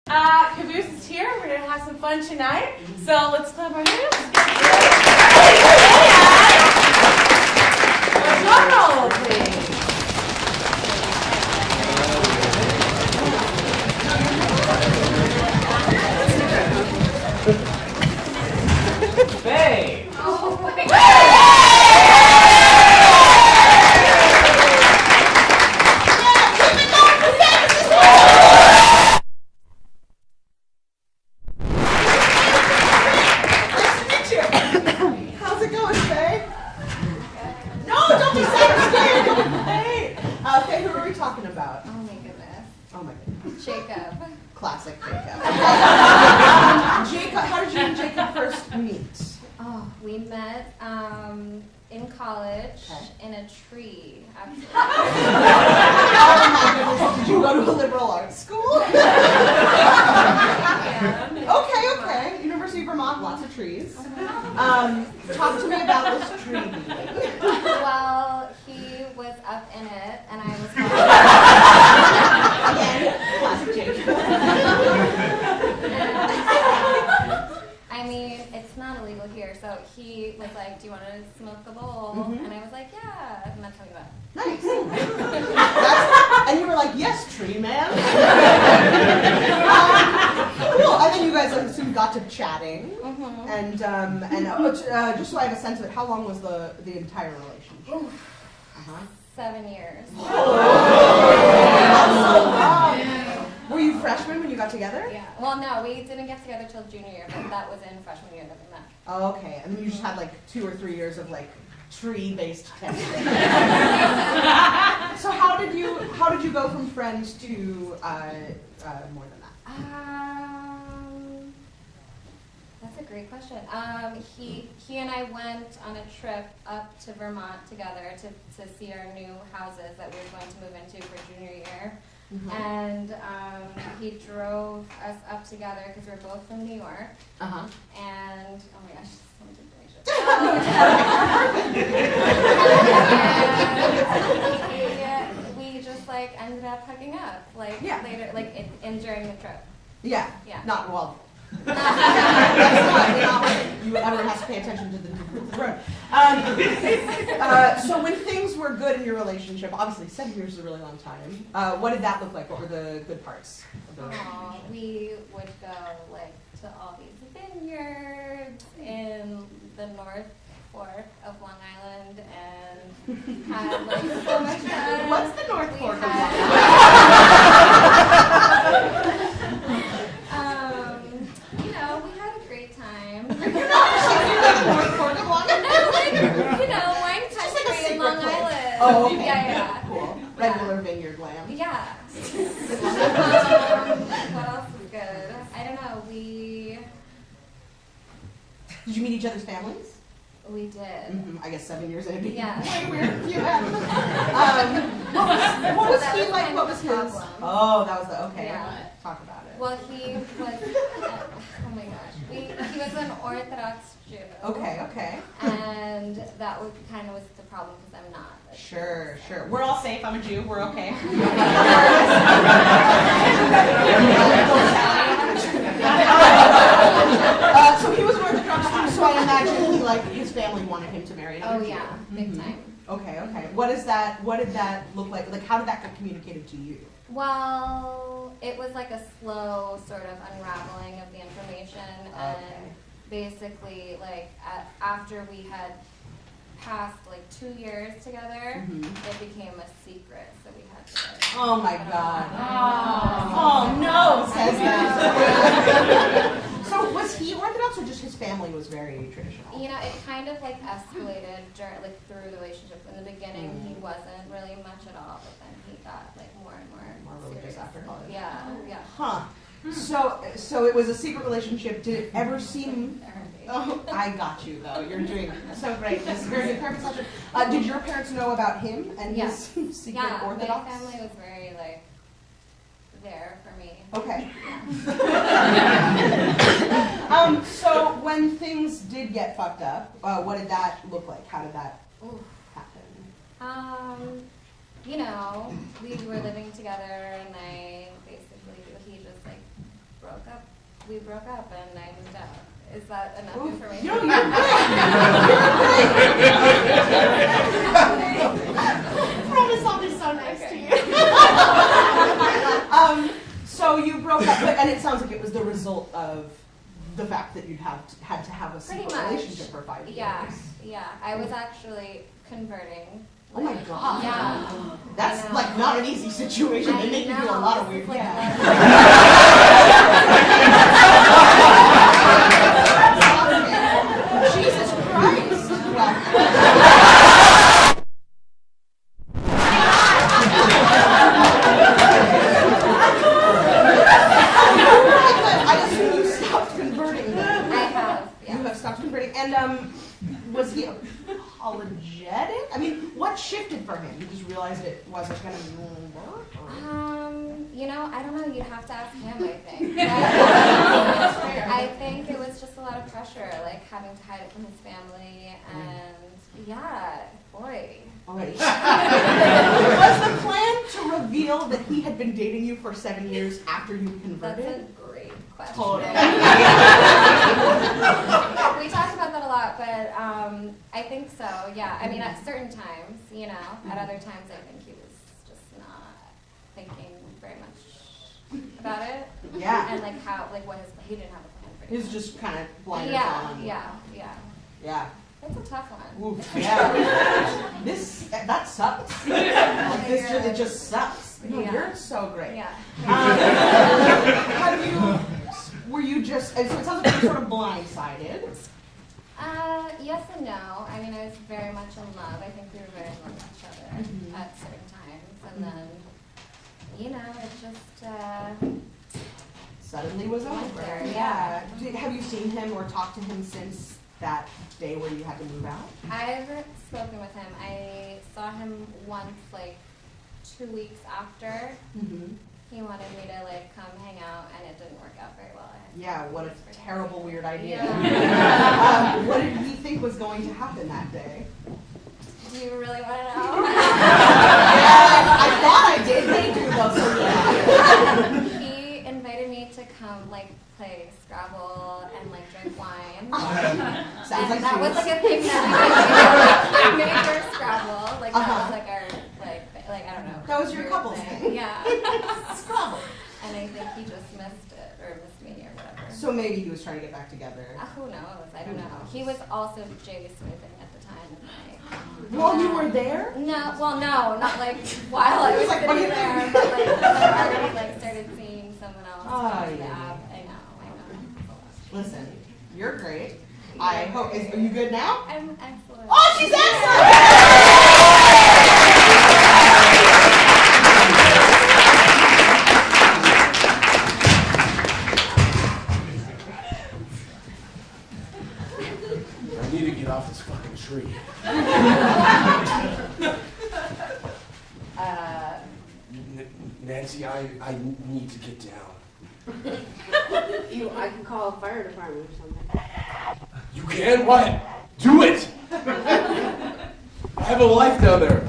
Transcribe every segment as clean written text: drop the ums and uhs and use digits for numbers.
Caboose is here. We're going to have some fun tonight. So let's clap our hands. Drum roll, please. Hey! Oh my God. How's it going, Faye? No, don't be sad. Don't be Faye. Faye, who are we talking about? Oh my goodness. Oh my goodness. Jacob. Classic Jacob. Jacob, how did you and Jacob first meet? Oh, we met in college in a tree. Actually. Oh my goodness. Did you go to a liberal arts school? Okay. University of Vermont, lots of trees. Talk to me about this tree meeting. Well, he was up in it, and I was. Again, classic Jacob. I mean, it's not illegal here, so he was like, "Do you want to smoke a bowl?" Mm-hmm. And I was like, "Yeah," and that's how we met. Nice. And you were like, yes, tree man. Cool. And then you guys, I assume, got to chatting. Mm-hmm. And just so I have a sense of it, how long was the entire relationship? Oof. 7 years. Were you freshmen when you got together? Yeah. Well, no, we didn't get together till junior year, but that was in freshman year that we met. Oh, okay. And then you just had like 2 or 3 years of like tree-based testing. So how did you go from friends to more than that? That's a great question. He and I went on a trip up to Vermont together to see our new houses that we were going to move into for junior year. Mm-hmm. And he drove us up together because we were both from New York. Uh-huh. And, oh my gosh, so much information. We just like ended up hooking up later, during the trip. Yeah. Yeah. Not well. That's not everyone has to pay attention to the road. So when things were good in your relationship, obviously 7 years is a really long time. What did that look like? What were the good parts of the relationship? We would go to all these vineyards in the North Fork of Long Island and had so much fun. What's the North Fork of Long Island? We had a great time. North Fork of Long Island? Wine country in Long Island. Oh, okay. Yeah. Cool. Regular vineyard lamb. Yeah. What else was good? I don't know. Did you meet each other's families? We did. Mm-hmm. I guess 7 years in. It'd be Yeah. way weird if you hadn't. What was he like? What was his? Oh, that was the okay. Yeah. Talk about it. Well, he was. Oh my gosh. He was an Orthodox Jew. Okay. And that was the problem because I'm not. Sure. We're all safe. I'm a Jew. We're okay. So he was an Orthodox Jew, so I imagine his family wanted him to marry another Jew. Yeah, big time. Okay. What did that look like? Like, how did that get communicated to you? Well, it was like a slow sort of unraveling of the information, and basically, after we had passed 2 years together, it became a secret, so we had to. Oh my God! Oh no! Says that. So was he Orthodox, or just his family was very traditional? It kind of escalated through the relationship. In the beginning, he wasn't really much at all, but then he got more and more religious serious. after college. Yeah. Huh. So it was a secret relationship. Did it ever seem? Oh, I got you though. You're doing so great. This is a very good therapy session. Did your parents know about him and his secret Orthodox? My family was very there for me. Okay. So when things did get fucked up, what did that look like? How did that happen? We were living together, and he just we broke up and I moved out. Is that enough Ooh, information? you're great. I promise I'll be so nice to you. So you broke up, and it sounds like it was the result of the fact that you'd had to have a secret relationship for 5 years. Yeah. I was actually converting. Oh my God. Yeah. That's like not an easy situation. They make you do a lot of weird. Jesus Christ. I assume you stopped converting then. I have, yeah. You have stopped converting. And was he apologetic? I mean, what shifted for him? You just realized it wasn't going to work? I don't know. You'd have to ask him, I think. I think it was just a lot of pressure, like having to hide it from his family, and yeah, boy. Okay. Was the plan to reveal that he had been dating you for 7 years after you converted? That's a great question. Totally. We talked about that a lot, but I think so, yeah. I mean, at certain times, at other times I think he was just not thinking very much about it. Yeah. And he didn't have a plan for it. He was just kind of blinders on. Yeah. It's a tough one. Oof, yeah. That sucks. It just sucks. No, Yeah. You're so great. Yeah. Were you just, so it sounds like you were sort of blindsided. Yes and no. I mean, I was very much in love. I think we were very in love with each other at certain times. And then, it just... Suddenly was over. Yeah. Have you seen him or talked to him since that day where you had to move out? I've spoken with him. I saw him once, 2 weeks after. Mm-hmm. He wanted me to, come hang out, and it didn't work out very well. Yeah, what a terrible, weird idea. Yeah. What did he think was going to happen that day? Do you really want to know? I thought I did. Thank you, though. So yeah. He invited me to come, play Scrabble and, drink wine. Sounds like that was, a thing that I made for Scrabble. That was, our, I don't know. That was your couple's thing. Yeah. Scrabble. And I think he just missed it, or missed me, or whatever. So maybe he was trying to get back together. Who knows? I don't know. He was also Jay smoothing at the time. While you were there? No, not while I was sitting there, but I already started seeing someone else. Oh, on the yeah. app. I know. Listen, you're great. I hope. Are you good now? I'm excellent. Oh, she's excellent! I need to get off this fucking tree. Nancy, I need to get down. I can call a fire department or something. You can? What? Do it! I have a life down there.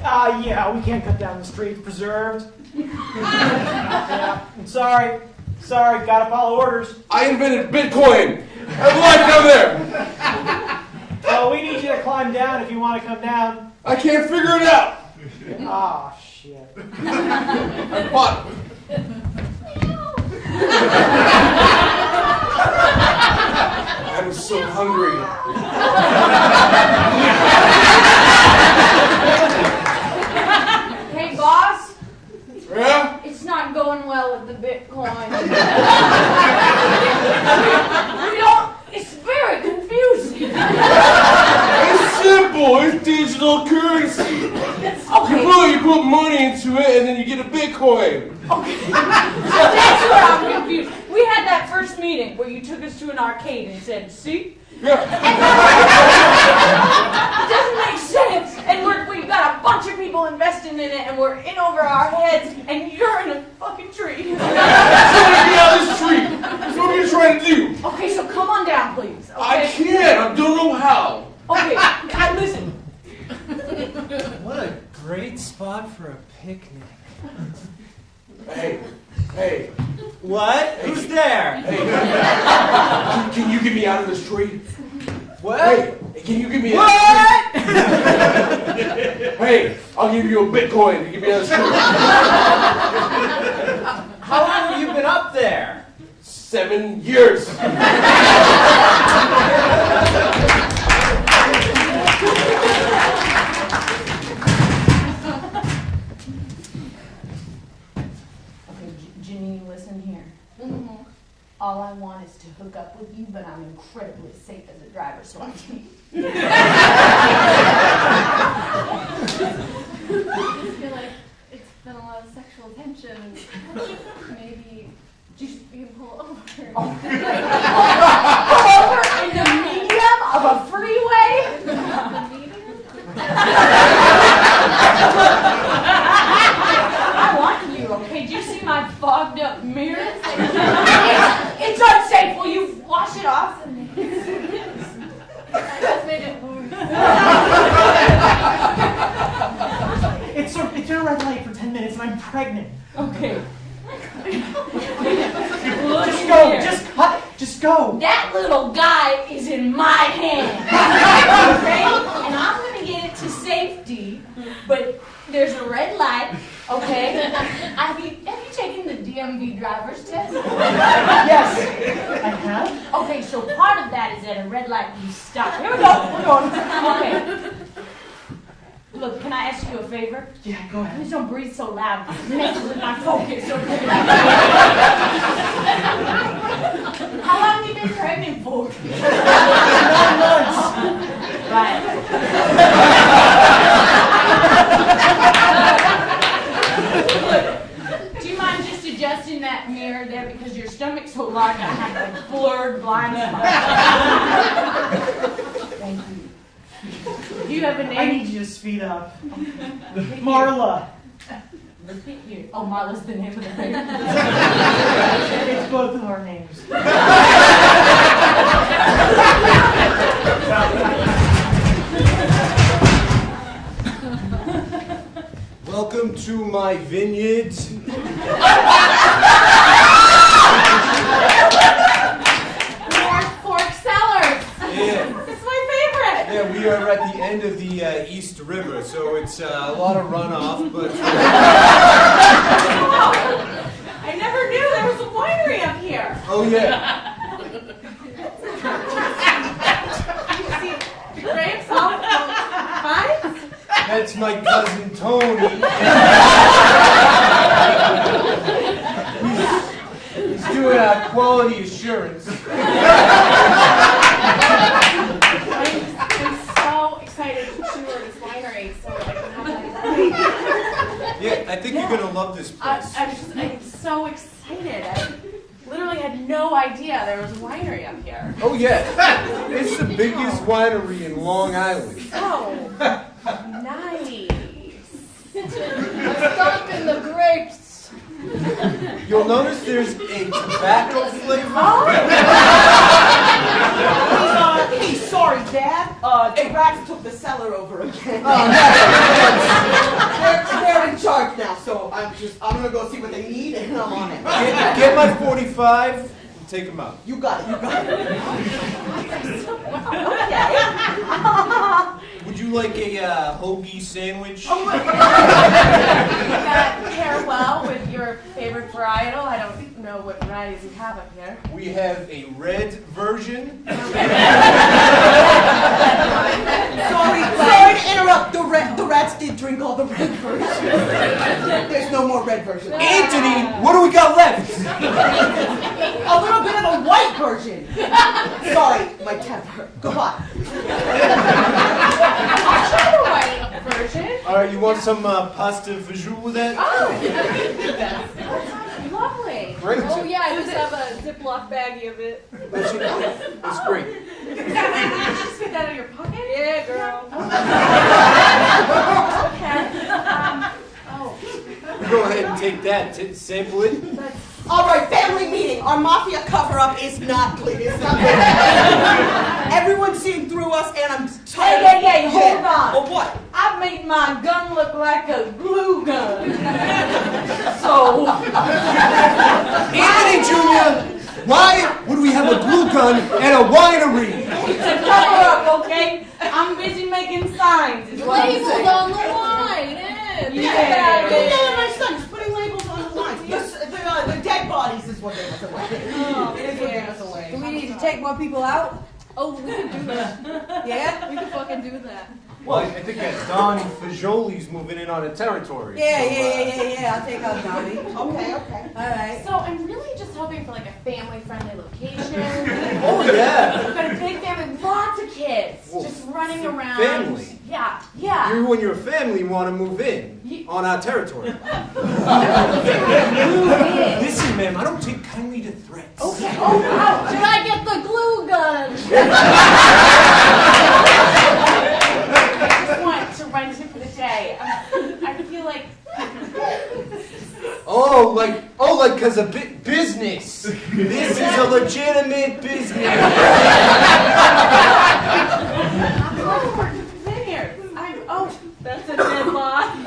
Yeah, we can't cut down the street. Preserved. Yeah, I'm sorry. Gotta follow orders. I invented Bitcoin. I have a life down there. Well, we need you to climb down if you want to come down. I can't figure it out. Oh, shit. I bought it. I'm so hungry. Hey, boss. Yeah? It's not going well with the Bitcoin. It's very confusing. It's simple. It's digital currency. Okay. You put money into it, and then you get a Bitcoin. Okay. That's where I'm confused. We had that first meeting where you took us to an arcade and said, see? Yeah. It doesn't make sense. And we've got a bunch of people investing in it, and we're in over our heads, and you're in a fucking tree. I'm trying to get out of this tree. That's what you're trying to do. Okay, so come on down, please. Okay? I can't. I don't know how. Okay, listen. What a great spot for a picnic. Hey. What? Hey. Who's there? Hey, can you get me out of this tree? What? Hey, can you get me out What? of this tree? Hey, I'll give you a Bitcoin to get me out of this tree. How long have you been up there? 7 years. Okay, Janine, listen here. All I want is to hook up with you, but I'm incredibly safe as a driver, so I can. I feel like it's been a lot of sexual tension. Maybe you can pull over. Pull over in the medium of a freeway? The medium? I want you, okay? Do you see my fogged up mirrors? It's unsafe. Will you wash it off? I just made it worse. It's a red light for 10 minutes and I'm pregnant. Okay. Just go, just go. That little guy is in my hand. Okay? And I'm gonna get it to safety, but there's a red light, okay? Have you taken the DMV driver's test? Yes, I have. Okay, so part of that is at a red light you stop. Here we go, we're going. Okay. Look, can I ask you a favor? Yeah, go ahead. Please don't breathe so loud. It messes with my focus, okay? How long have you been pregnant for? 9 months. Right. Do you mind just adjusting that mirror there because your stomach's so large I have a blurred blind spot. Thank you. Do you have a I name? need you to speed up. Marla. Repeat you. Oh, Marla's the name of the baby. It's both of our names. Welcome to my vineyard. North Fork Cellars. Yeah. It's my favorite. Yeah, we are at the end of the East River, so it's a lot of runoff, but I never knew there was a winery up here. oh yeah. See, the grapes all fine? That's my cousin Tony. He's doing quality assurance. I'm so excited to tour this winery, so I can have that. Yeah, I think you're gonna love this place. I'm so excited. I literally had no idea there was a winery up here. Oh yeah, it's the biggest winery in Long Island. Oh, nice. Stop in the grapes. You'll notice there's a tobacco flavor. Hey, sorry, Dad. The rats took the cellar over again. They're in charge now, so I'm gonna go see what they need and I'm on it. Get my 45 and take them out. You got it. Would you like a hoagie sandwich? That pair well with your favorite varietal. I don't know what varieties you have up here. We have a red version. Sorry to interrupt. The rats did drink all the red version. There's no more red version. Anthony, what do we got left? A little bit of the white version. Sorry, my temper. Goodbye. I'll try the white version. All right, you want some pasta visual with that? Oh, that's lovely. Great. Oh yeah, I just have a Ziploc baggie of it. That's great. Just fit that in your pocket? Yeah, girl. Okay. Oh. Go ahead and take that. Sample it. All right, family meeting. Our mafia cover-up is not clean. It's not good. Everyone's seeing through us, and I'm tired. Hey, hold on. Oh, what? I made my gun look like a glue gun. So, Anthony Jr., Why would we have a glue gun at a winery? It's a cover up, okay? I'm busy making signs. Is what I'm Labels saying. on the wine. Yeah. My son's putting labels on the lines. The dead bodies is what gave us away. It is what gave us away. Do we need to take more people out? Oh, we can do that. Yeah? We can fucking do that. Well, I think that Don Fajoli's moving in on a territory. Yeah. I'll take out Donnie. Okay. All right. So I'm really just hoping for like a family-friendly location. Oh, yeah. We've got a big family, lots of kids, Well, just running around. family? Yeah. When you're a family, you want to move in on our territory. Listen, ma'am, I don't take kindly to threats. Okay. Oh wow. Should I get the glue gun? I just want to rent it for the day. I feel like. Oh, like, cause of business. This is a legitimate business. That's a dead body.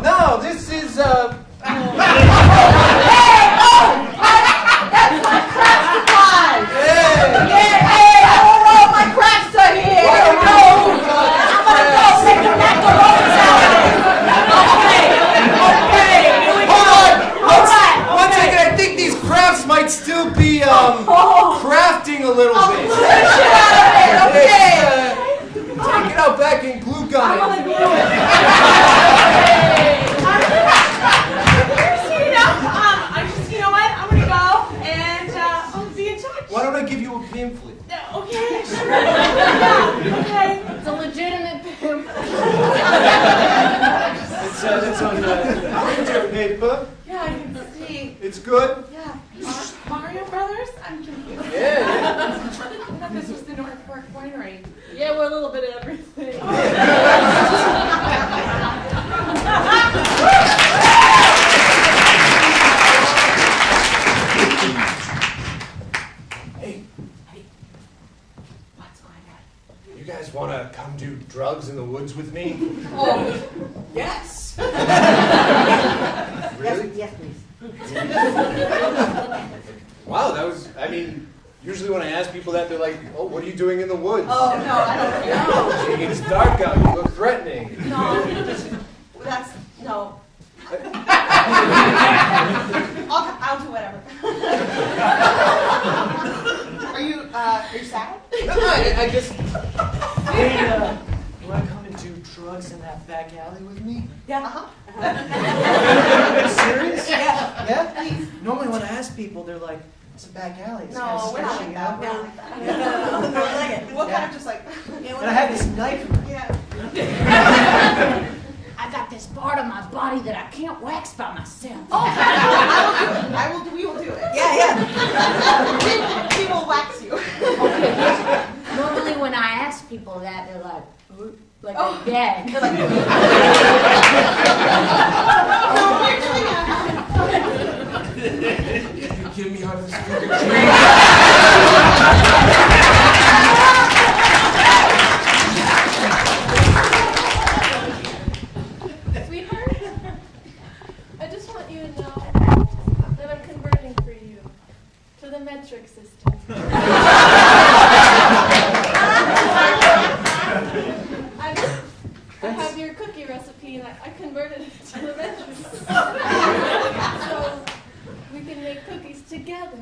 No, this is, My crafts are here! I'm gonna go make the macaronis out of it! Okay, here we go! One second, I think these crafts might still be, crafting a little bit. Okay! Take it out back and glue gun it. You know what? I'm gonna go and I'll be in touch. Why don't I give you a pamphlet? Okay, sure. Yeah, okay. It's a legitimate pimp. It's on printer paper. Yeah, I can see. It's good. Yeah. Mario Brothers? I'm confused. Yeah. I thought this was the North Fork Winery. Yeah, we're a little bit of everything. Hey, What's going on? you guys want to come do drugs in the woods with me? Oh, yes. Really? Yes, please. Wow, usually when I ask people that, they're like, oh, what are you doing in the woods? Oh, no, I don't know. It's dark out, you look threatening. No, no. I'll do whatever. Are you sad? No, I guess... Hey, you want to come and do drugs in that back alley with me? Yeah. Are you serious? Yeah. Yeah? Please. Normally when I ask people, they're like, it's a back alley. It's kind No, of we're not sketchy, like that. you know? We're not like that. What kind of just like? And I have this knife. Yeah. I got this part of my body that I can't wax by myself. We will do it. Yeah. We will wax you. Normally when I ask people that, they're like they gag. They're like, Get me out of this fucking Sweetheart, I just want you to know that I'm converting for you to the metric system. I have your cookie recipe and I converted it to the metric system. So we can make cookies together.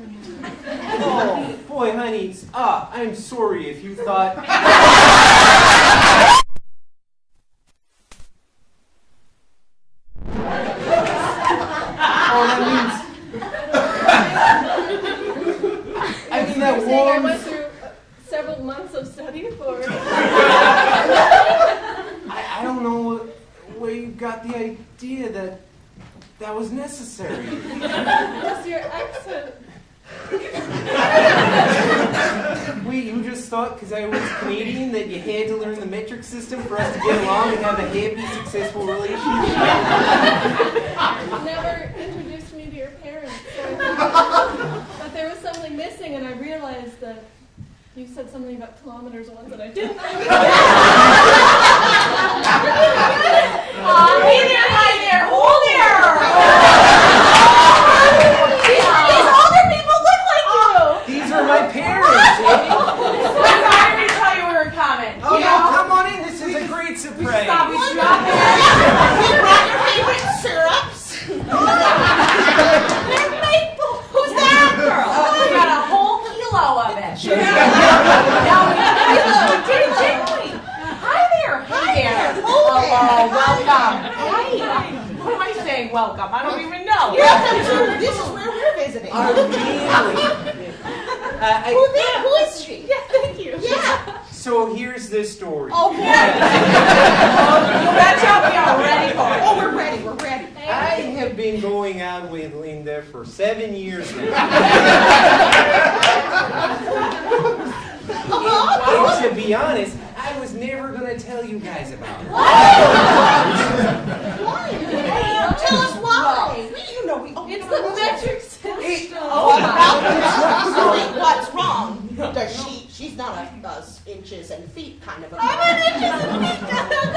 Oh, boy, honey. I'm sorry if you thought... I that I warm... went through several months of study for it. I don't know where you got the idea that was necessary. Just your accent. Wait, you just thought because I was Canadian that you had to learn the metric system for us to get along and have a happy, successful relationship? You never introduced me to your parents, so I thought there was something missing, and I realized that you said something about kilometers once that I didn't. Hey there, hold there! These older Oh, yeah, this is where we're visiting. Oh, really? Who is she? Yeah, thank you. Yeah. So here's the story. Oh, boy. You betcha we are ready for it. Oh, we're ready. We're ready. I have been going out with Linda for 7 years now. And to be honest, I was never going to tell you guys about it. Why? Tell us why. You know, It's the metric system. What's wrong? She's not a inches and feet kind of a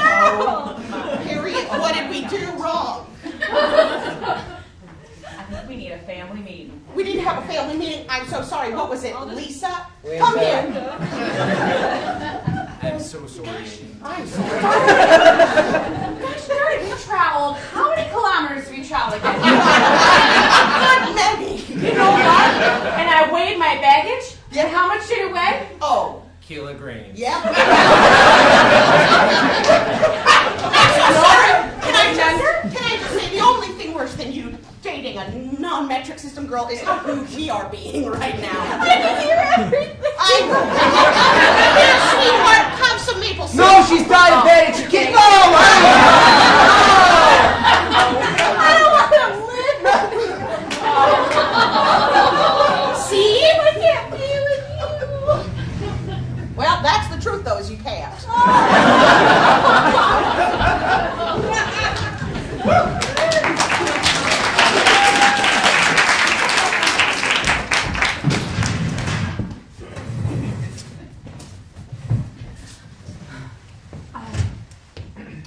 girl. Period. What did we do wrong? I think we need a family meeting. We didn't have a family meeting. I'm so sorry. What was it, Lisa? Linda. Come here. I'm so sorry. I'm sorry. Gosh darn, we traveled. How many kilometers have we traveled again? Good many. You know what? And I weighed my baggage. Yeah. And how much did it weigh? Oh. Kilograms. Yep. I'm so sorry. Can I just say the only thing worse than you dating a non-metric system girl is how rude we are being right now. I can hear everything. I know. Here, sweetheart, have some maple syrup. No, she's diabetic. She can't. No! I don't want to live. See? I can't be with you. Well, that's the truth, though, is you can't.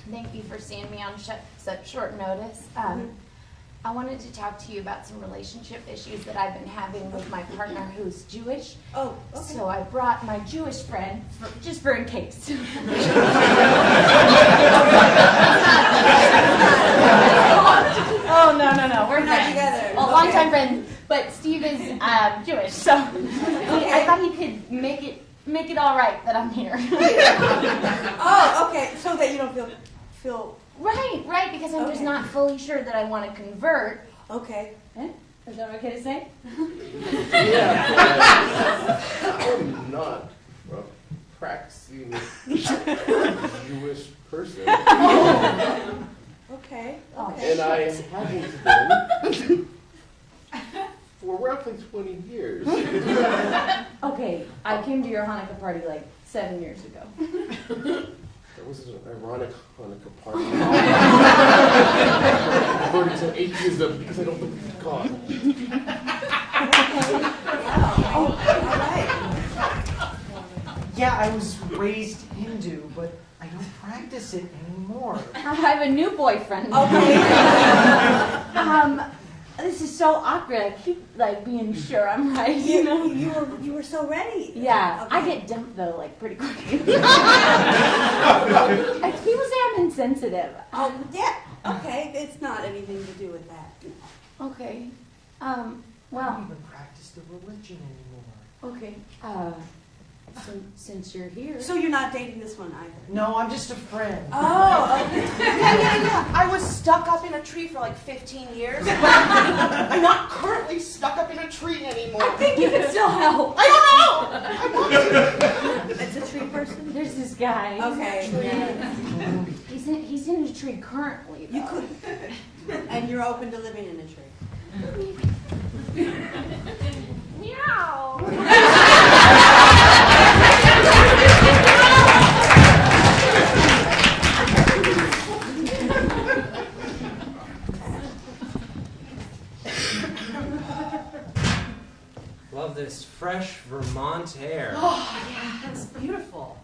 Thank you for seeing me on such short notice. I wanted to talk to you about some relationship issues that I've been having with my partner who's Jewish. Oh, okay. So I brought my Jewish friend just for in case. Oh, no, we're not friends. together. Well, longtime friends, but Steve is Jewish, so I thought he could make it all right that I'm here. Oh, okay. So that you don't feel Right, because I'm just not fully sure that I want to convert. okay. Is that okay to say? Yeah, I'm not a practicing Jewish person. Okay. And I haven't been for roughly 20 years. Okay, I came to your Hanukkah party like 7 years ago. That was an ironic Hanukkah party. I converted to atheism because I don't believe in God. All right. Yeah, I was raised Hindu, but I don't practice it anymore. I have a new boyfriend. Okay. This is so awkward. I keep like being sure I'm right. You know? You were so ready. Yeah, Okay. I get dumped though, like pretty quick. People say I'm insensitive. Oh, yeah. Okay. It's not anything to do with that. Okay. I Well, don't even practice the religion anymore. okay. Since you're here. So you're not dating this one either. No, I'm just a friend. Oh, okay. Yeah. I was stuck up in a tree for like 15 years. I'm not currently stuck up in a tree anymore. I think you can still help. I don't know. It's a tree person. There's this guy. Okay. He's in a tree currently. You though. could, and you're open to living in a tree. Meow. Love this fresh Vermont air. Oh, yeah, that's beautiful.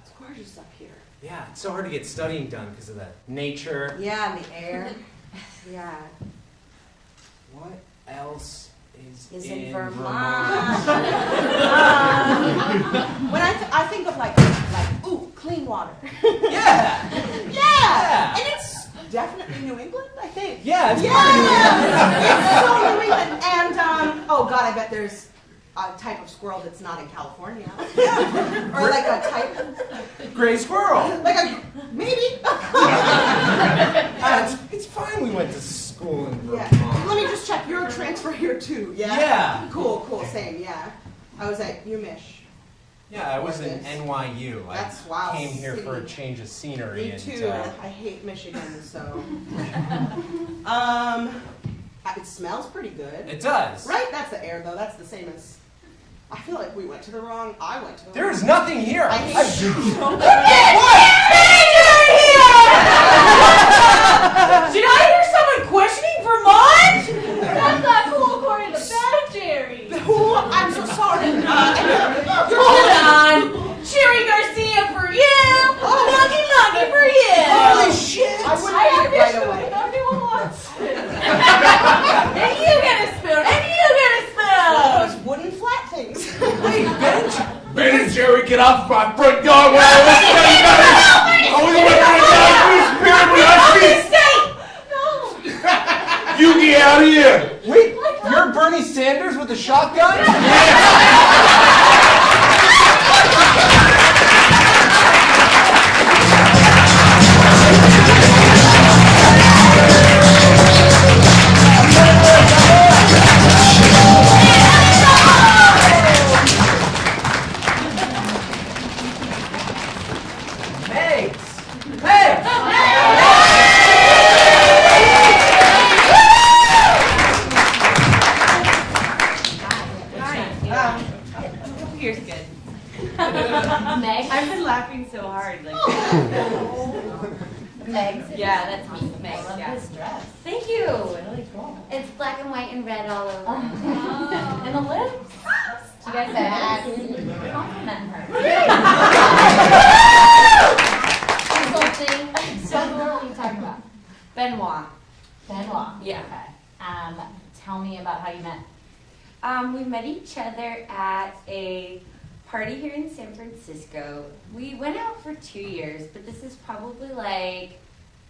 It's gorgeous up here. Yeah, it's so hard to get studying done because of the nature. Yeah, and the air. Yeah. What else is In in Vermont. When I think of like, ooh, clean water. Yeah! Yeah. And it's definitely New England, I think. Yeah, it's It's so New England. And, oh God, I bet there's a type of squirrel that's not in California. Or like a type, Gray squirrel. like a, maybe. It's fine we went to school in Yeah. Vermont. Let me just check. You're a transfer here too, yeah? Yeah. Cool, same, yeah. I was at UMich. Yeah, I was in NYU. That's I wow. came here for a City. change of scenery. Me too. And, I hate Michigan, so. It smells pretty good. it does. Right? That's the air, though. That's the same as. I feel like we went to the wrong. I went to the There wrong. is nothing here. I hate Did I hear someone questioning Vermont? That's not cool according to Bad Jerry. Who? I'm so sorry. Hold on. Cherry Garcia for you. Lucky Lucky for you. Holy shit! I I wouldn't have get it right issue away. with everyone wants it. And you get a spoon. And you get a spoon. Those wooden flat things. Wait, Ben and Jerry, get off my front yard when I was telling you guys. I was wondering if spirit would ask me. You get out of here. wait, you're Bernie Sanders with a shotgun? Here's good. Meg? I've been laughing so hard. Like, Meg? yeah, that's me. Meg, I love yeah. this dress. Thank you. Really cool. It's black and white and red all over. And the lips. You guys compliment her. Consulting. So who are we talking about? Benoit. Benoit. Yeah. Okay. Tell me about how you met. We met each other at a party here in San Francisco. We went out for 2 years, but this is probably like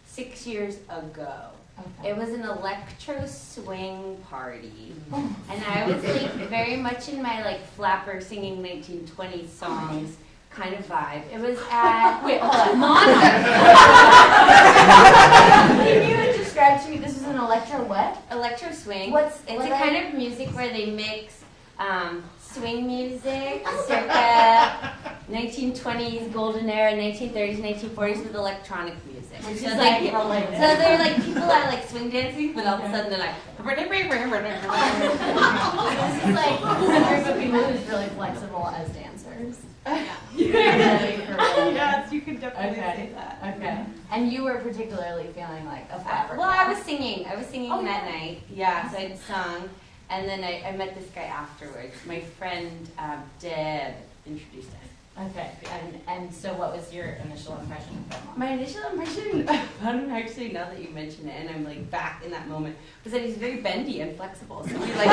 6 years ago. Okay. It was an electro swing party, and I was like very much in my like flapper singing 1920s songs kind of vibe. It was at Wait, hold on. Can you describe to me, this is an electro what? electro swing. What's- it's what a are- kind of music where they mix swing music, circa 1920s golden era, 1930s, 1940s with electronic music. Which So is like, like related. so they're like people that like swing dancing, but all of a sudden they're like. This is like a group of people who's really flexible as dancers. Yes, you can definitely Okay. say that. Okay. And you were particularly feeling like a flapper. Well, I was singing. I was singing Oh, that yeah. night. Yeah, so I'd sung, and then I met this guy afterwards. My friend Deb introduced us. Okay. And so what was your initial impression of Benoit? My initial impression of him, actually, now that you mention it, and I'm like back in that moment, was that he's very bendy and flexible. So we like,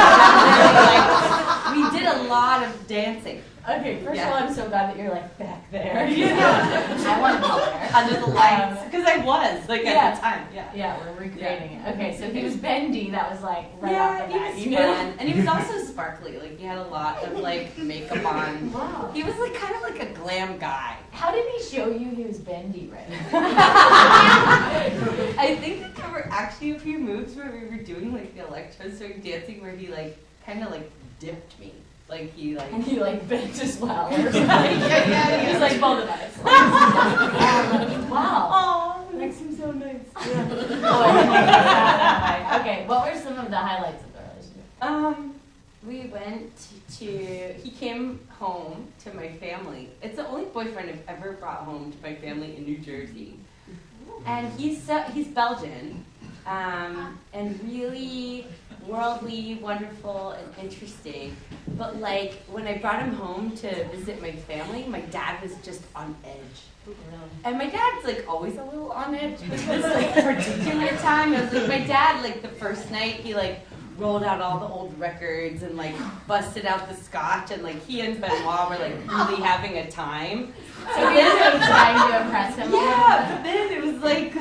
we did a lot of dancing. Okay, first Yeah. of all, I'm so glad that you're like back there. I I want to go there. under the lights because I was like yeah. at the time. Yeah. Yeah, we're recreating it. Okay, so he was bendy. That was like right Yeah, off the he bat. was You knew? fun, and he was also sparkly. Like he had a lot of like makeup on. Wow. He was like kind of like a glam guy. How did he show you he was bendy, right? I think that there were actually a few moves where we were doing like the electro swing dancing where he like kind of like dipped me. Like he like. And he like bent as well. Or something. yeah. He was like both of us. Wow. Oh, that makes him so nice. Oh, I didn't think about that. Okay, what were some of the highlights of the relationship? We went to. He came home to my family. It's the only boyfriend I've ever brought home to my family in New Jersey, and he's Belgian, and really worldly, wonderful, and interesting. But like when I brought him home to visit my family, my dad was just on edge. And my dad's like always a little on edge, but this like particular time, it was like my dad like the first night he like rolled out all the old records and like busted out the scotch and like he and Benoit were like really having a time. So he was like trying to impress him. Yeah, but then it was like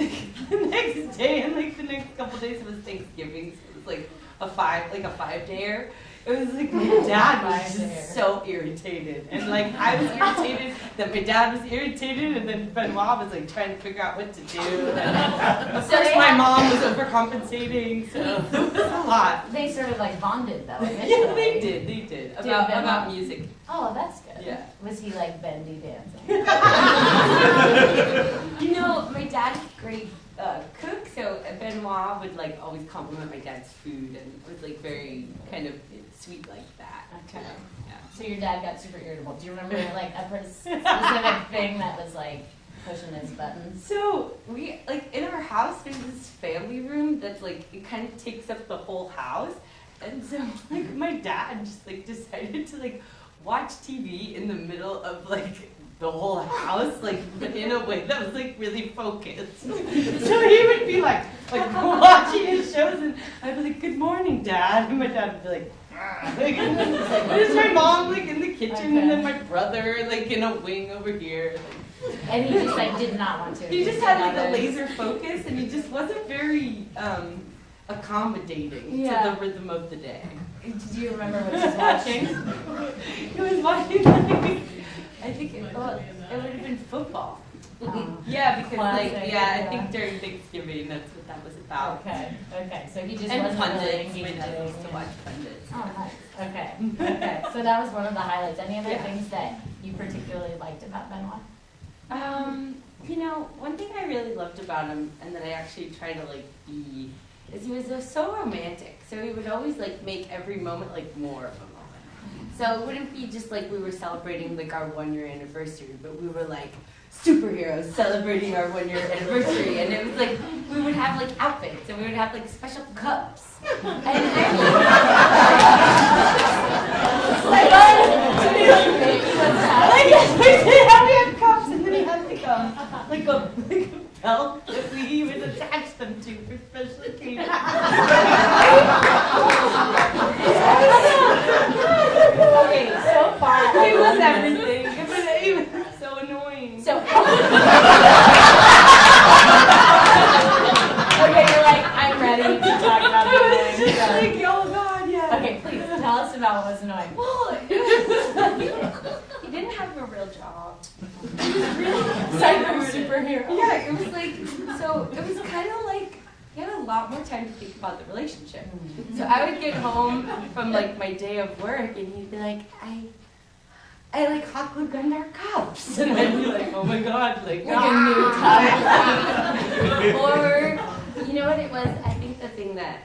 the next day and like the next couple days it was Thanksgiving, so it was like a 5-dayer. it was like my dad was just so irritated, and like I was irritated that my dad was irritated, and then Benoit was like trying to figure out what to do. And of course, my mom was overcompensating, so it was a lot. They sort of like bonded though. Yeah, they did about music. Oh, that's good. Yeah. Was he like bendy dancing? You know, my dad is a great cook, so Benoit would like always compliment my dad's food, and was like very kind of sweet like that. Okay. Yeah. So your dad got super irritable. Do you remember like a specific thing that was like pushing his buttons? So we like in our house there's this family room that's like it kind of takes up the whole house, and so like my dad just like decided to like watch TV in the middle of like the whole house, like in a way that was like really focused. So he would be like watching his shows, and I'd be like, "Good morning, Dad," and my dad would be like, like, there's my mom like in the kitchen, and then my brother like in a wing over here. Like, And he just like did not want to. he just had like a laser focus, and he just wasn't very accommodating to the rhythm of the day. Do you remember what he was watching? He was watching like, I think it would have been football. Yeah, because like I think during Thanksgiving that's what that was about. Okay. So he just And wasn't pundits. really My engaging. dad used to watch pundits. Oh, nice. Okay. So that was one of the highlights. Any other things that you particularly liked about Benoit? You know, one thing I really loved about him, and that I actually try to like be, is he was so romantic. So he would always like make every moment like more of a moment. So it wouldn't be just like we were celebrating like our 1-year anniversary, but we were like superheroes celebrating our 1-year anniversary, and it was like we would have like outfits, and we would have like special cups. And we had cups, and then he had like a belt that we would attach them to for special occasions. Okay, so far He was everything. He was so annoying. So okay, you're like, I'm ready to talk about It was this. just like, oh God, yeah. Okay, please tell us about what was annoying. Well, he didn't have a real job. He was really Cyber superhero. Yeah, it was like, so it was kind of like, he had a lot more time to think about the relationship. So I would get home from like my day of work, and he'd be like, I like hot glue gunned our cups. And I'd be like, oh my God, like a new cup. Or, you know what it was? I think the thing that,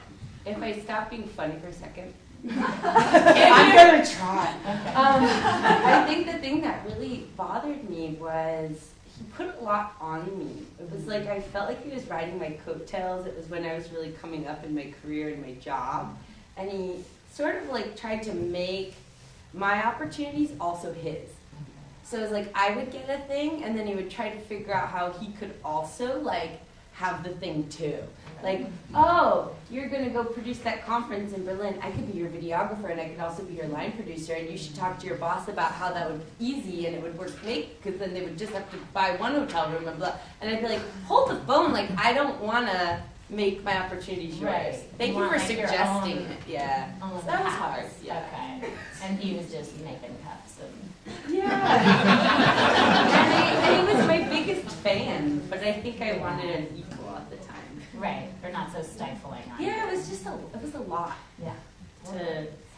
if I stop being funny for a second, I'm gonna try. I think the thing that really bothered me was he put a lot on me. It was like I felt like he was riding my coattails. It was when I was really coming up in my career and my job, and he sort of like tried to make my opportunities also his. So it was like I would get a thing, and then he would try to figure out how he could also like have the thing too. Like, oh, you're gonna go produce that conference in Berlin. I could be your videographer, and I could also be your line producer, and you should talk to your boss about how that would be easy and it would work great, because then they would just have to buy one hotel room and blah. And I'd be like, hold the phone, like I don't wanna make my opportunities yours. Right. Thank you want, for like, your suggesting own- it. Yeah. own So that was house. hard. Yeah. Okay. And he was just making cups and And he was my biggest fan, but I think I wanted an equal at the time. right, or not so stifling on you. Yeah, it was a lot. Yeah.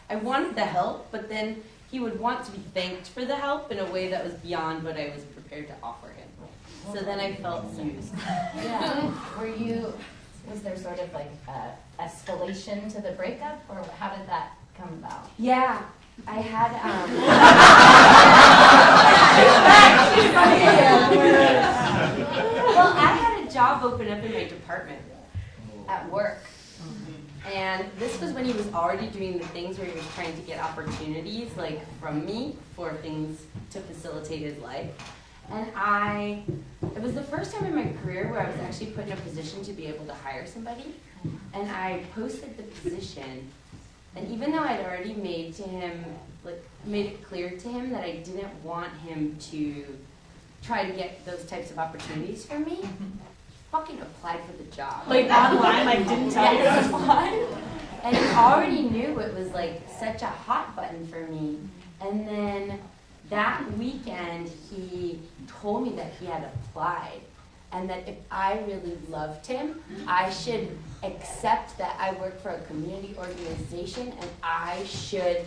I wanted the help, but then he would want to be thanked for the help in a way that was beyond what I was prepared to offer him. So then I felt used. Yeah. Was there sort of like escalation to the breakup, or how did that come about? Yeah, I had well, I had a job open up in my department at work. And this was when he was already doing the things where he was trying to get opportunities, like from me, for things to facilitate his life. And it was the first time in my career where I was actually put in a position to be able to hire somebody. And I posted the position. And even though I'd already made it clear to him that I didn't want him to try to get those types of opportunities for me, fucking applied for the job. Like online, like didn't tell you to apply? And he already knew it was like such a hot button for me. And then that weekend, he told me that he had applied and that if I really loved him, I should accept that I work for a community organization and I should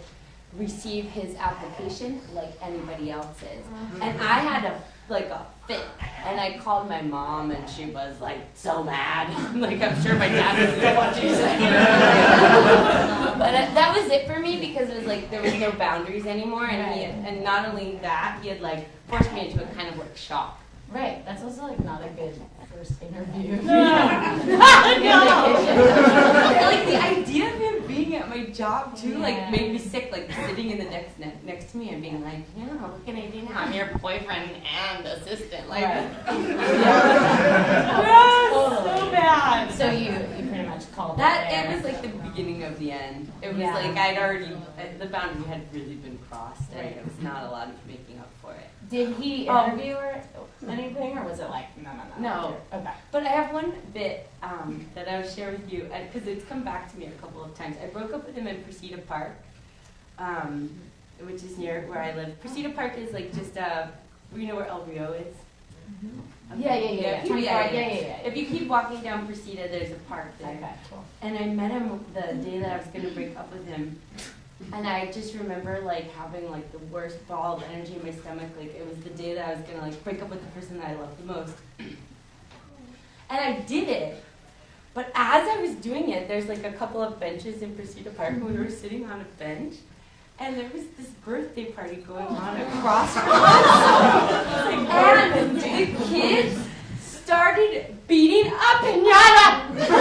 receive his application like anybody else's. And I had a fit, and I called my mom, and she was like so mad. Like I'm sure my dad was watching. But that was it for me because it was like there was no boundaries anymore, and and not only that, he had like forced me into a kind of like shock. Right, that's also like not a good first interview. Like the idea of him being at my job too, like made me sick. Like sitting in the next to me and being like, yeah, what can I do now? I'm your boyfriend and assistant. Like, so bad. So you pretty much called that. it there. It was like the beginning of the end. It was like I'd already the boundary had really been crossed, and it was not a lot of making up for it. Did he interview or anything, or was it like no? No. Okay. But I have one bit that I will share with you because it's come back to me a couple of times. I broke up with him in Presida Park, which is near where I live. Presida Park is like just you know where El Rio is? Yeah. If you keep walking down Presida, there's a park there. Okay, cool. And I met him the day that I was going to break up with him. And I just remember like having like the worst ball of energy in my stomach. Like it was the day that I was going to like break up with the person that I loved the most. And I did it. But as I was doing it, there's like a couple of benches in Presida Park, and we were sitting on a bench. And there was this birthday party going on across from us. And the kids started beating up Pinata. Breaking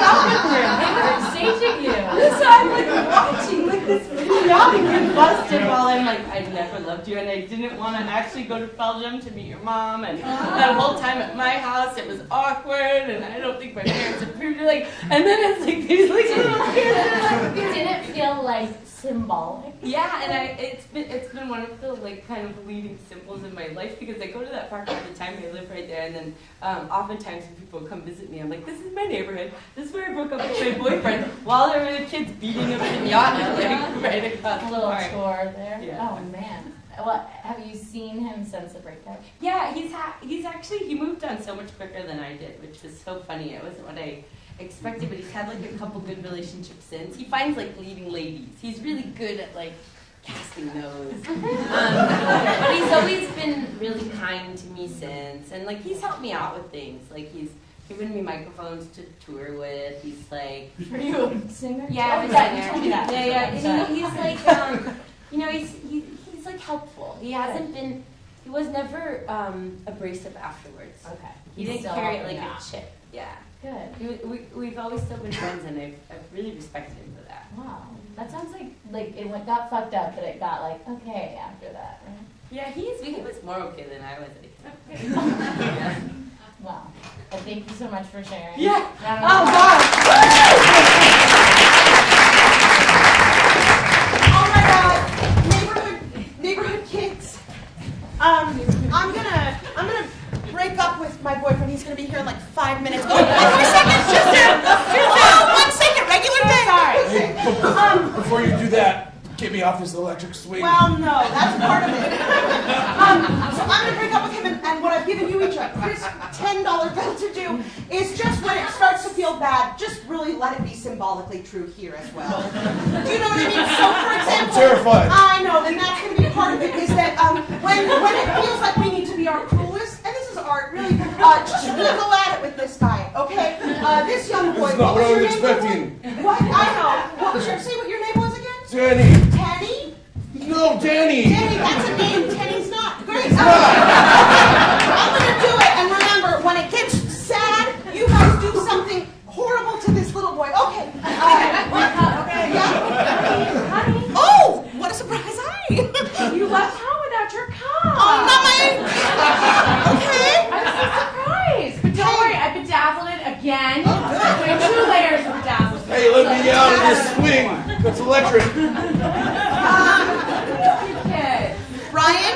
up with him. They were staging you. So I'm like watching like this Pinata get busted while I'm like, I never loved you and I didn't want to actually go to Belgium to meet your mom. And that whole time at my house, it was awkward and I don't think my parents approved it. Like, and then it's like these like little kids. Did it feel like symbolic? Yeah, and it's been one of the like kind of leading symbols in my life because I go to that park all the time. I live right there, and then oftentimes when people come visit me, I'm like, this is my neighborhood. This is where I broke up with my boyfriend while there were the kids beating a pinata like right across the park. Tour there. Yeah. Oh man. What have you seen him since the breakup? Yeah, he's actually he moved on so much quicker than I did, which was so funny. It wasn't what I expected, but he's had like a couple good relationships since. He finds like leading ladies. He's really good at like casting those. But he's always been really kind to me since, and like he's helped me out with things. Like he's given me microphones to tour with. He's like, Are you a singer? yeah, I'm a singer. Yeah. And he's like, he's like helpful. He hasn't been. He was never abrasive afterwards. Okay. He didn't carry it like a chip. Yeah. Good. We've always still been friends, and I've really respected him for that. Wow. That sounds like it got fucked up, but it got like okay after that, right? Yeah, he was more okay than I was. Yeah. Wow. Well, thank you so much for sharing. Yeah. Oh God! Oh my God! Neighborhood kids. I'm gonna break up with my boyfriend. He's gonna be here in like 5 minutes. Oh, 1 more second, just 1 second, regular day. Hey, before you do that, get me off this electric swing. Well, no, that's part of it. So I'm gonna break up with him, and what I've given you each a crisp $10 bill to do is just when it starts to feel bad, just really let it be symbolically true here as well. Do you know what I mean? So, for example, I'm terrified. I know, and that's gonna be part of it. Is that when it feels like we need to be our cruelest, and this is art, really, just really go at it with this guy, okay? This young boy. That's not what I your was name? expecting. What? I know. Say what your name was again? Danny. Tanny? No, Danny. Danny, that's a name. Tenny's not. Great. I'm gonna do it, and remember, when it gets sad, you guys do something horrible to this little boy. Okay. Okay. Yeah. Honey. Oh, what a surprise! You left home without your car. Oh, not my. Okay. I'm so surprised. But don't worry, I bedazzled it again. Oh, good. Doing 2 layers of bedazzlement. Hey, let me out of this swing. That's electric. Ryan,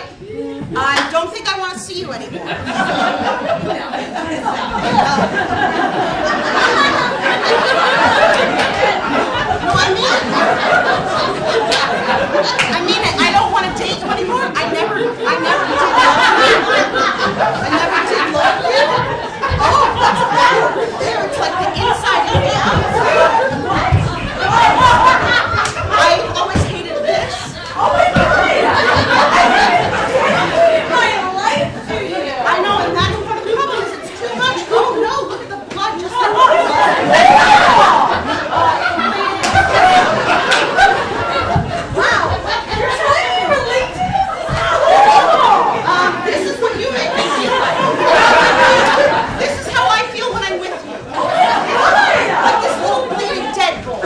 I don't think I want to see you anymore. I mean it. I don't want to date you anymore. I never did love you. Oh, that's bad over there. It's like the inside of the outside. I always hated this. Oh my God! My life to you. I know, and that's part of the problem is it's too much. Oh no, look at the blood just like wow, you're trying to relate to this? This is what you make me feel like. This is how I feel when I'm with you. Like this little bleeding dead boy.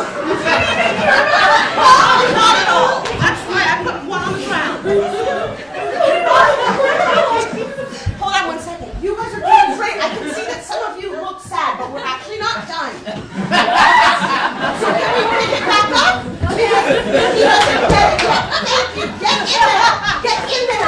Not at all. That's why I put one on the ground. Hold on 1 second. You guys are doing great. I can see that some of you look sad, but we're actually not done. So can we pick it back up? He doesn't get it yet. Thank you. Get in there. Get in there.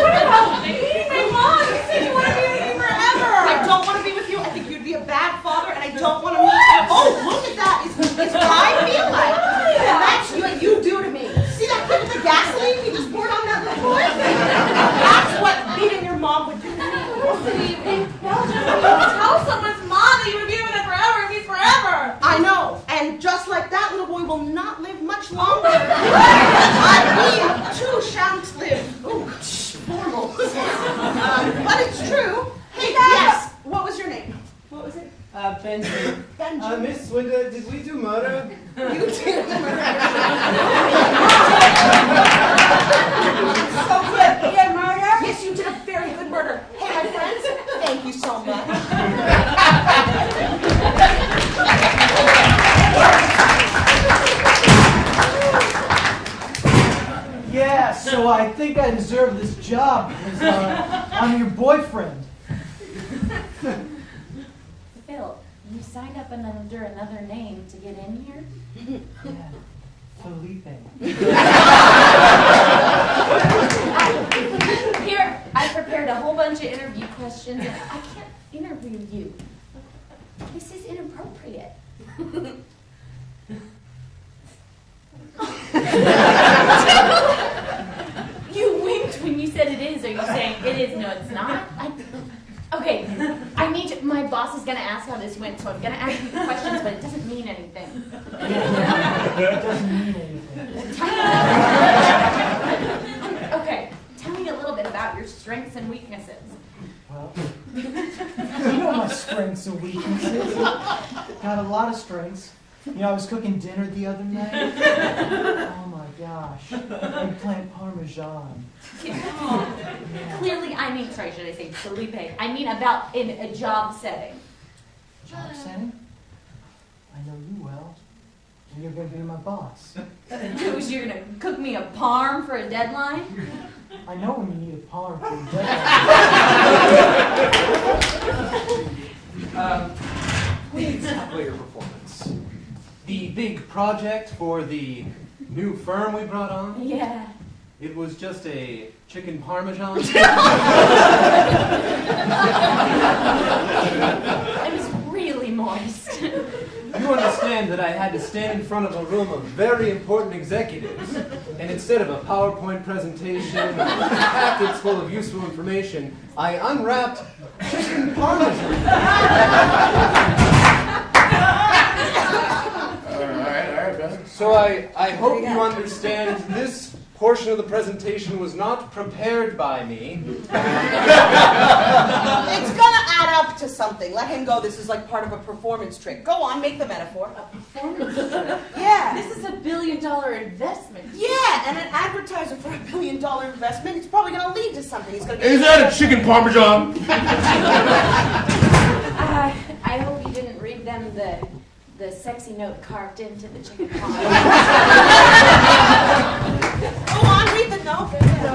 What about me? My mom, you said you want to be with me forever. I don't want to be with you. I think you'd be a bad father, and I don't want to meet you. Oh, look at that. It's what I feel like. And that's what you do to me. See that kid with the gasoline he just poured on that little boy? That's what beating your mom would do to me. In Belgium, when you tell someone's mom that you would be with them forever, it means forever. I know, and just like that little boy will not live much longer. I mean, two shan't live. Ooh, formal. But it's true. Hey, yes. What was your name? What was it? Benjamin. Benjamin. Miss Swinda, did we do murder? You did. So good. You did murder? Yes, you did a very good murder. Hey, my friends, thank you so much. Yeah, so I think I deserve this job because I'm your boyfriend. Phil, you signed up under another name to get in here? Yeah, Felipe. Here, I prepared a whole bunch of interview questions, and I can't interview you. This is inappropriate. You winked when you said it is. Are you saying it is? No, it's not. Okay, I need to, my boss is gonna ask how this went, so I'm gonna ask you questions, but it doesn't mean anything. It doesn't mean anything. Okay, tell me a little bit about your strengths and weaknesses. Well, you know my strengths and weaknesses. Got a lot of strengths. You know, I was cooking dinner the other night. Oh my gosh. Eggplant parmesan. Clearly, sorry, should I say Felipe? I mean about in a job setting. Job setting? I know you well. And you're going to be my boss. Dude, you're going to cook me a parm for a deadline? I know when you need a parm for a deadline. Please tackle your performance. The big project for the new firm we brought on? Yeah. It was just a chicken parmesan. It was really moist. You understand that I had to stand in front of a room of very important executives, and instead of a PowerPoint presentation and packets full of useful information, I unwrapped chicken parmesan. All right, Ben. So I hope you understand this portion of the presentation was not prepared by me. It's gonna add up to something. Let him go. This is like part of a performance trick. Go on, make the metaphor. A performance trick? Yeah. This is $1 billion investment. Yeah, and an advertiser for $1 billion investment, it's probably gonna lead to something. He's gonna get Is that a chicken parmesan? I hope you didn't read them the sexy note carved into the chicken parm. Go on, read the note.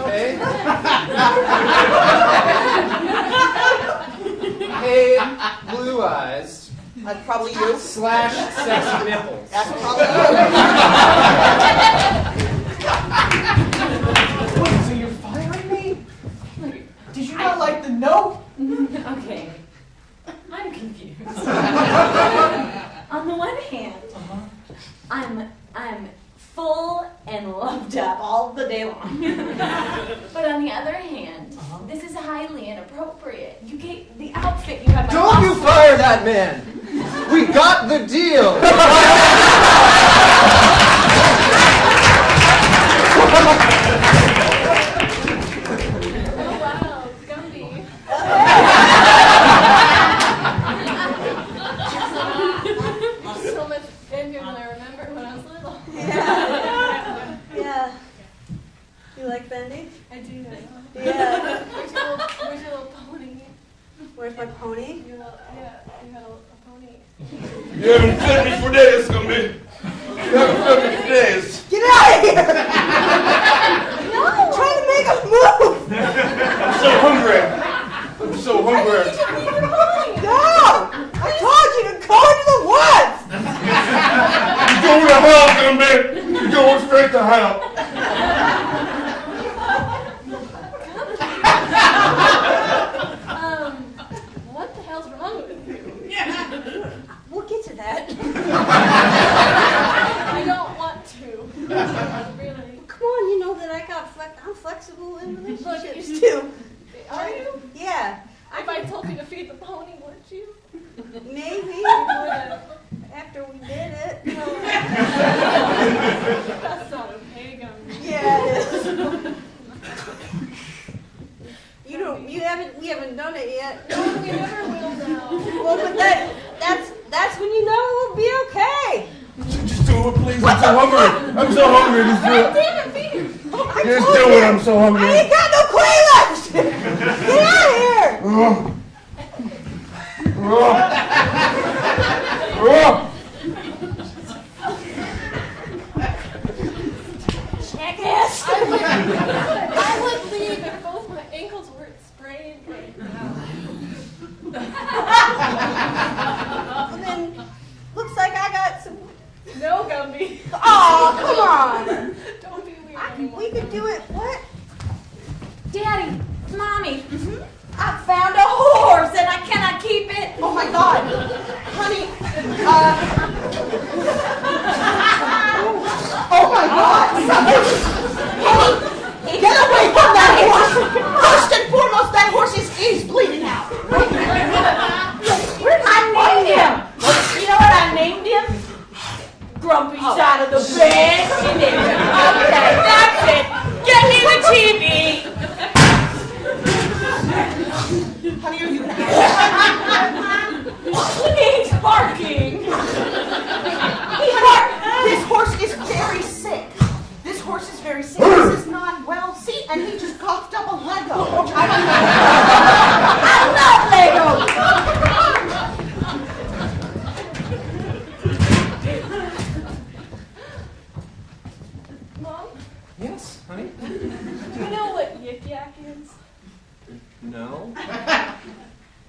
Okay. Hey, blue eyes. That's probably you. / sexy nipples. That's probably you. Wait, so you're firing me? Did you not like the note? Okay. I'm confused. On the one hand, I'm full and loved up all the day long. But on the other hand, this is highly inappropriate. You get the outfit you have. My Don't you fire that man! We got the deal! Oh wow, Gumby. So much bigger than I remember when I was little. Yeah. You like Bendy? I do. Yeah. Where's your little pony? Where's my pony? You had a pony. You haven't fed me for days, Gumby. You haven't fed me for days. Get out of here! No! I'm trying to make a move! I'm so hungry. I'm so hungry. No! I told you to go into the woods! You're going to hell, Gumby. You're going straight to hell. What the hell's wrong with you? We'll get to that. I don't want to. Really. Come on, you know that I'm flexible in relationships Look, too. Are you? Yeah. If I told you to feed the pony, would you? Maybe. You wouldn't. After we did it. That's not okay, Gumby. Yeah, it is. We haven't done it yet. No, we never will now. Well, but that's when you know it will be okay. Just do it, please. I'm so hungry. I'm so hungry. Just do it. Damn it, feed him. Just do it. I'm so hungry. I ain't got no clay left. Get out of here. Jackass! I would leave if both my ankles weren't sprained right now. And then looks like I got some. No, Gumby. Oh, come on. Don't be weird anymore. We could do it. What? Daddy, Mommy, I found a horse and I cannot keep it. Oh my God, honey. Oh my God. Honey, get away from that horse. First and foremost, that horse is bleeding out. I named him. You know what I named him? Grumpy side of the bed. Okay, that's it. Get me the TV. Honey, are you gonna He's barking. This horse is very sick. This horse is very sick. This is not well. See, and he just coughed up a Lego. I love Legos. Mom, Yes, honey? do you know what yik yak is? No.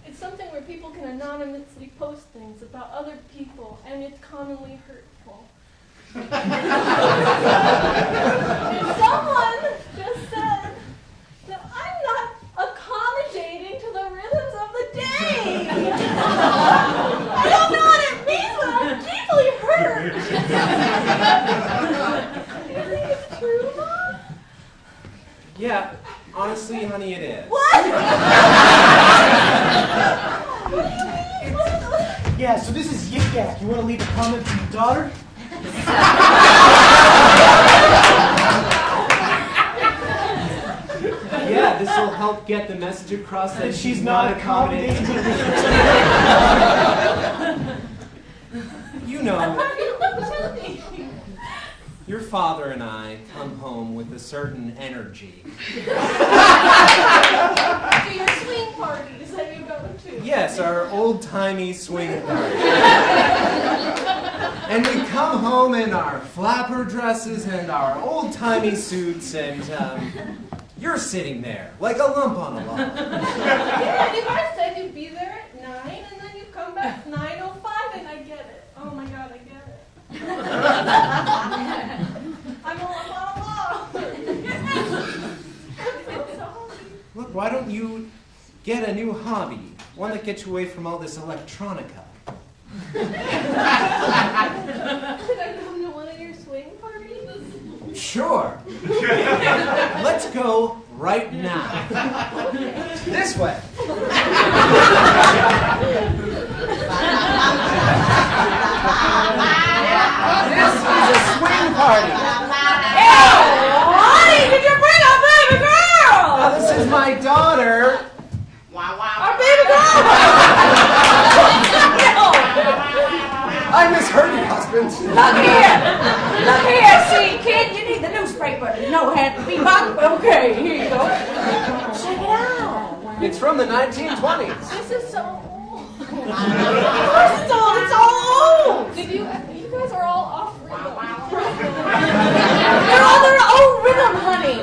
It's something where people can anonymously post things about other people, and it's commonly hurtful. And someone just said that I'm not accommodating to the rhythms of the day. I don't know what it means, but I'm deeply hurt. Do you think it's true, Mom? Yeah, honestly, honey, it is. Yeah, so this is Yik Yak. You want to leave a comment for your daughter? Yeah, this will help get the message across that She's not accommodating to the You know, your father and I come home with a certain energy. To your swing parties that you go to. Yes, our old-timey swing party. And we come home in our flapper dresses and our old-timey suits, and you're sitting there like a lump on a log. Yeah, and if I said you'd be there at 9 and then you come back 9:05 and I get it. Oh my God, I get it. I'm a lump on a log. I'm so sorry. Look, why don't you get a new hobby? One that gets you away from all this electronica. Could I come to one of your swing parties? Sure. Let's go right now. This way. This is a swing party. Honey, did you bring a baby girl? This is my daughter. Our baby girl! I misheard you, husband. Look here, see, kid, you need the newspaper to know how to be bop. Okay, here you go. Check it out. It's from the 1920s. This is so old. Of course it's old. It's all old. You guys are all off rhythm. They're all their own rhythm, honey.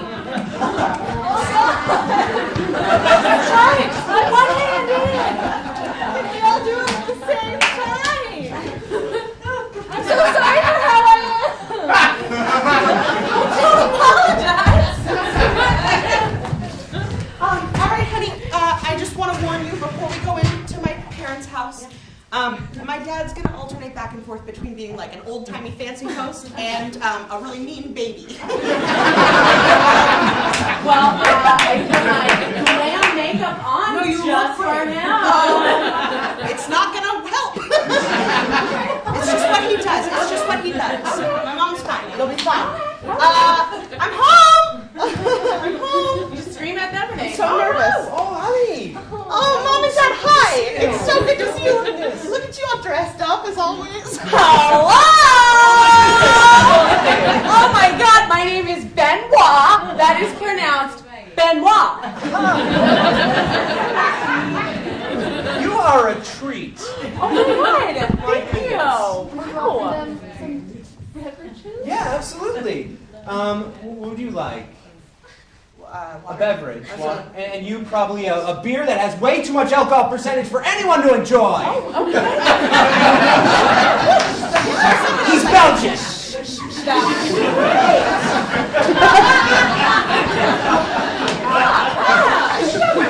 That's right. Put one hand in. We all do it at the same time. I'm so sorry for how I am. Don't apologize. All right, honey. I just want to warn you before we go into my parents' house. My dad's gonna alternate back and forth between being like an old-timey fancy host and a really mean baby. Well, I put my glam makeup on No, you just look for great. now. It's not gonna help. It's just what he does. It's just what he does. My mom's fine. It'll be fine. I'm home. I'm home. You scream at them and I'm so nervous. Oh, honey. Oh, Mom and Dad, hi. It's so good to see you. Look at you all dressed up as always. Hello! Oh my God, my name is Benoit. That is pronounced Benoit. You are a treat. Oh my God, thank you. Wow. Yeah, absolutely. What would you like? A beverage. And you probably a beer that has way too much alcohol percentage for anyone to enjoy. He's Belgian.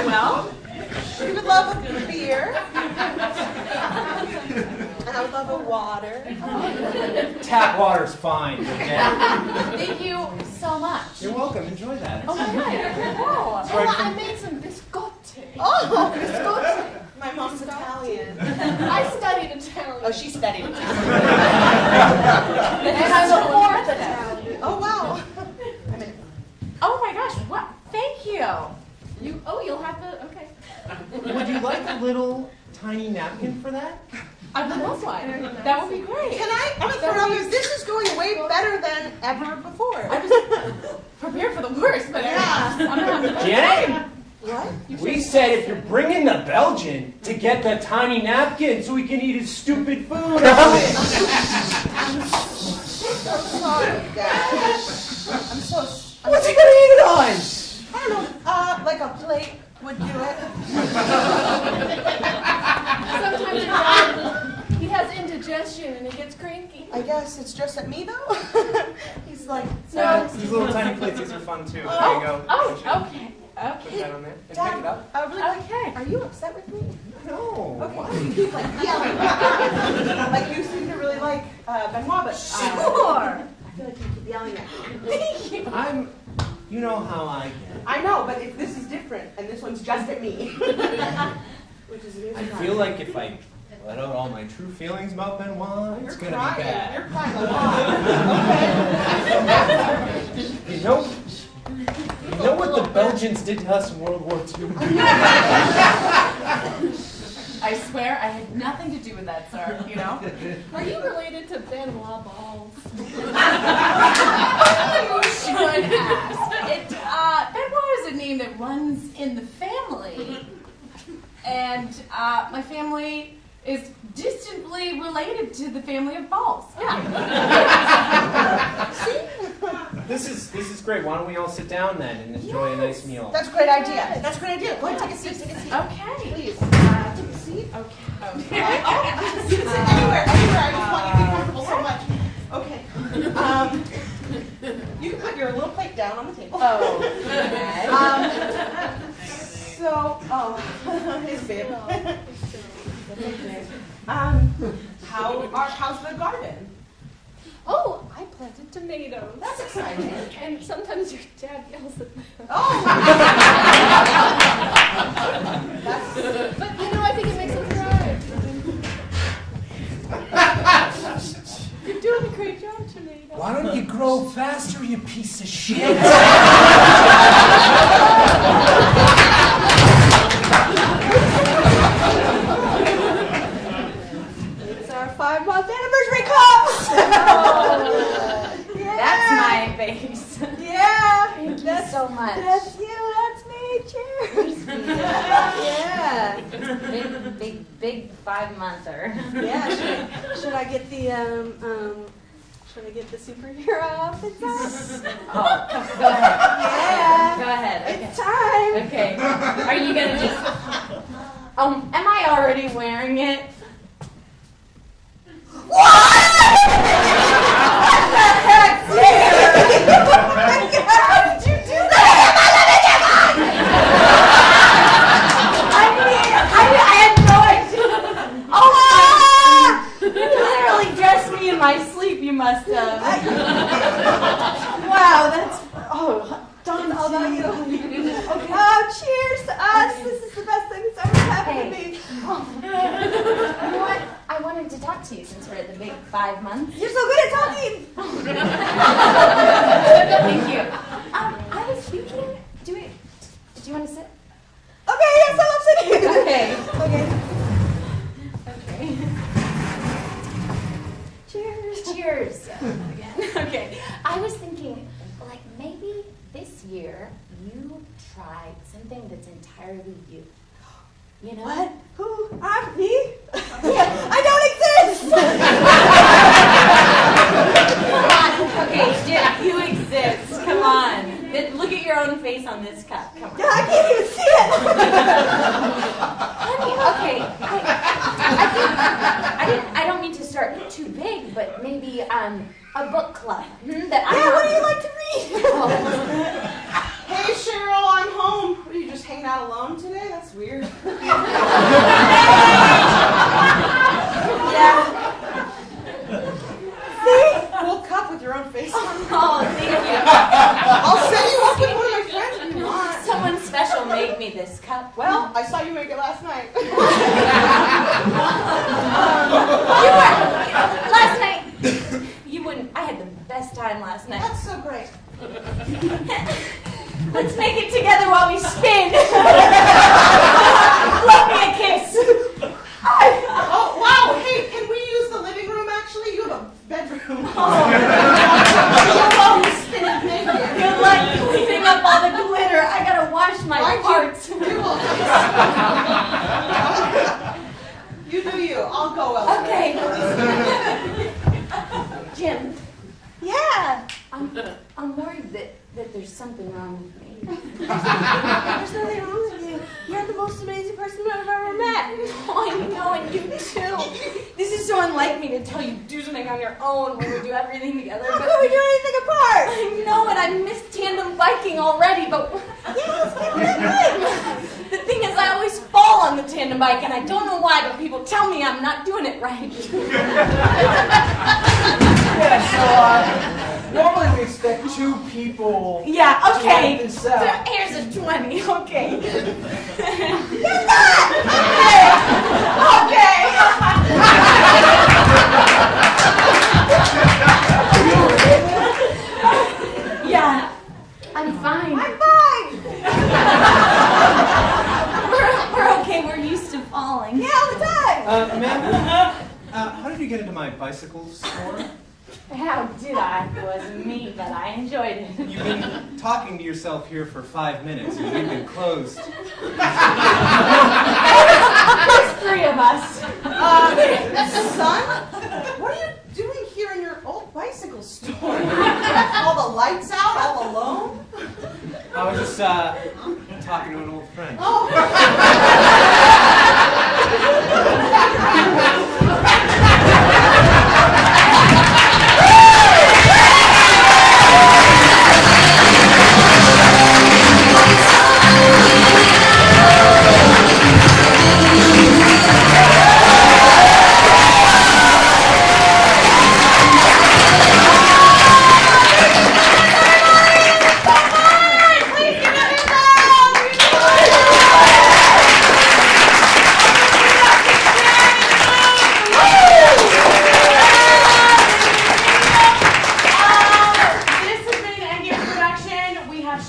Well, she would love a beer. And I would love a water. Tap water's fine. Thank you so much. You're welcome. Enjoy that. Oh my God. Sorry I for- made some biscotti. Oh, biscotti. My mom's Italian. I studied Italian. Oh, she studied Italian. And I'm a fourth Italian. Oh, wow. I mean, Oh my gosh, what? Thank you. You'll have to, okay. Would you like a little tiny napkin for that? I would love one. That would be great. I'm gonna throw out because this is going way better than ever before. I was prepared for the worst, but Yeah. I'm gonna have to. Janet, What? we said if you're bringing the Belgian to get the tiny napkin so he can eat his stupid food. I'm sorry, guys. I'm so. What's he gonna eat it on? I don't know. Like a plate would do it. Sometimes he has indigestion and he gets cranky. I guess it's just at me though. He's like, These little tiny plates, these are fun too. There you go. Oh, okay. Put that on there and Dad, pick it up. really quick, Okay. are you upset with me? No. Okay. You keep like yelling. Like you seem to really like Benoit, but Sure. I feel like you keep yelling at me. You know how I get. I know, but this is different, and this one's just at me. Which is I feel like if I let out all my true feelings about Benoit, it's You're gonna crying. be bad. You're crying a lot. You know what the Belgians did to us in World War II? I swear I had nothing to do with that, sir, you know? Are you related to Benoit Balls? You should ask. Benoit is a name that runs in the family. And my family is distantly related to the family of Balls. Yeah. This is great. Why don't we all sit down then and enjoy a nice meal? That's a great idea. That's a great idea. Go ahead, take a seat. Take a seat. Okay. Please. Take a seat. Okay. You can sit anywhere. Anywhere. I just want you to be comfortable so much. Okay. You can put your little plate down on the table. Oh. His bib. How's the garden? Oh, I planted tomatoes. That's exciting. And sometimes your dad yells at me. Oh! But you know, I think it makes him cry. You're doing a great job, tomato. Why don't you grow faster, you piece of shit? It's our 5-month anniversary cups! That's my face. Yeah! Thank you so much. That's you, that's me, cheers! Yeah. Big 5-monther. Yeah, should I get the superhero outfits on? Oh, go ahead. Yeah. Go ahead. Okay. It's time! Okay. Are you gonna just? Am I already wearing it? My sleep, you must have. Wow, that's done. Oh, cheers to us! This is the best thing that's ever happened to me. You know what? I wanted to talk to you since we're at the big 5 months. You're so good at talking. Thank you. I was thinking, do you want to sit? Okay, yes, I love sitting. Okay. Okay. Okay. Cheers. Cheers. Again. Okay. I was thinking, like, maybe this year you try something that's entirely you. You know? What? Who? I'm me? I don't exist! Come on. Okay, Jim, you exist. Come on. Look at your own face on this cup. Come on. Yeah, I can't even see it! Honey, okay. I don't mean to start too big, but maybe a book club. That I Yeah, what do you like to read? Oh. Hey, Cheryl, I'm home. What, are you just hanging out alone today? That's weird. Yeah. See? Cool cup with your own face on it. Oh, thank you. I'll set you up with one of my friends if you want. Someone special made me this cup. Well, I saw you make it last night. Last night. You wouldn't. I had the best time last night. That's so great. Let's make it together while we spin. Love me a kiss. Oh, wow. Hey, can we use the living room, actually? You have a bedroom. Oh, spinning naked. Good luck cleaning up all the glitter. I gotta wash my parts. You do you. I'll go elsewhere. Okay. Jim. Yeah. I'm worried that there's something wrong with me. There's nothing wrong with you. You're the most amazing person I've ever met. Oh, I know, and you too. This is so unlike me to tell you to do something on your own when we do everything together. How can we do anything apart? I know, and I miss tandem biking already, but the thing is, I always fall on the tandem bike, and I don't know why, but people tell me I'm not doing it right. Yeah, so normally we expect 2 people. Yeah, okay. To this out. Here's a 20, okay. Okay. Yeah, I'm fine. I'm fine. We're okay, we're used to falling. Yeah, all the time. Ma'am, how did you get into my bicycle store? How did I? It wasn't me, but I enjoyed it. You've been talking to yourself here for 5 minutes and we've been closed. There's 3 of us. Son, what are you doing here in your old bicycle store? All the lights out, all alone? I was just talking to an old friend. Oh.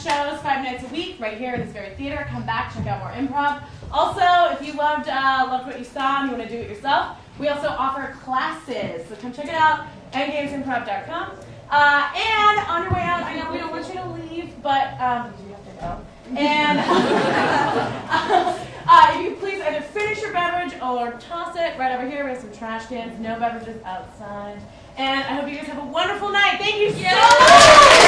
shows 5 nights a week right here in this very theater. Come back, check out more improv. Also, if you loved what you saw and you want to do it yourself, we also offer classes. So come check it out, endgamesimprov.com. And on your way out, I know we don't want you to leave, but you have to go. And if you please either finish your beverage or toss it right over here. We have some trash cans, no beverages outside. And I hope you guys have a wonderful night. Thank you so much.